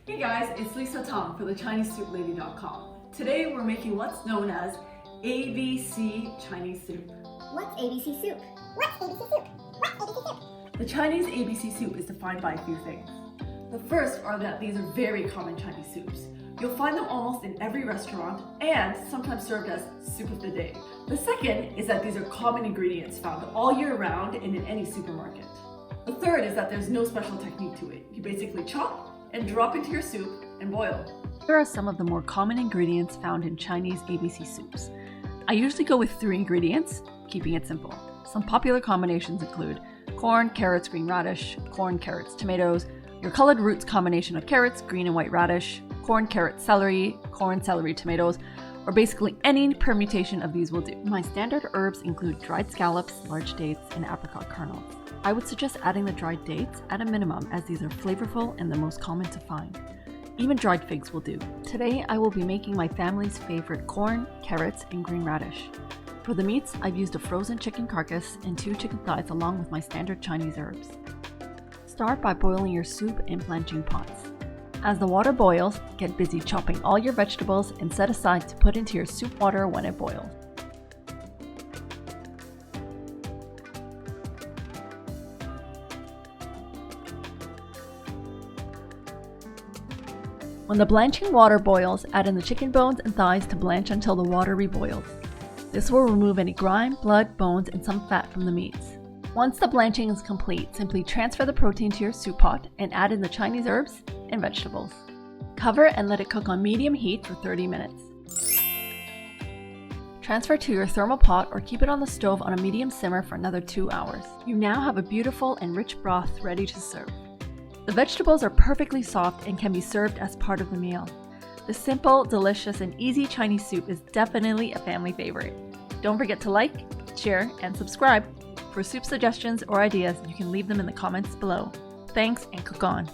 Hey guys, it's Lisa Tong for the ChineseSoupLady.com. Today we're making what's known as ABC Chinese soup. What's ABC soup? What's ABC soup? What's ABC soup? The Chinese ABC soup is defined by a few things. The first are that these are very common Chinese soups. You'll find them almost in every restaurant and sometimes served as soup of the day. The second is that these are common ingredients found all year round and in any supermarket. The third is that there's no special technique to it. You basically chop and drop into your soup and boil. Here are some of the more common ingredients found in Chinese ABC soups. I usually go with 3 ingredients, keeping it simple. Some popular combinations include corn, carrots, green radish, corn, carrots, tomatoes, your colored roots combination of carrots, green and white radish, corn, carrot, celery, corn, celery, tomatoes, or basically any permutation of these will do. My standard herbs include dried scallops, large dates, and apricot kernels. I would suggest adding the dried dates at a minimum as these are flavorful and the most common to find. Even dried figs will do. Today I will be making my family's favorite corn, carrots, and green radish. For the meats, I've used a frozen chicken carcass and 2 chicken thighs along with my standard Chinese herbs. Start by boiling your soup in blanching pots. As the water boils, get busy chopping all your vegetables and set aside to put into your soup water when it boils. When the blanching water boils, add in the chicken bones and thighs to blanch until the water reboils. This will remove any grime, blood, bones, and some fat from the meats. Once the blanching is complete, simply transfer the protein to your soup pot and add in the Chinese herbs and vegetables. Cover and let it cook on medium heat for 30 minutes. Transfer to your thermal pot or keep it on the stove on a medium simmer for another 2 hours. You now have a beautiful and rich broth ready to serve. The vegetables are perfectly soft and can be served as part of the meal. The simple, delicious, and easy Chinese soup is definitely a family favorite. Don't forget to like, share, and subscribe. For soup suggestions or ideas, you can leave them in the comments below. Thanks and cook on!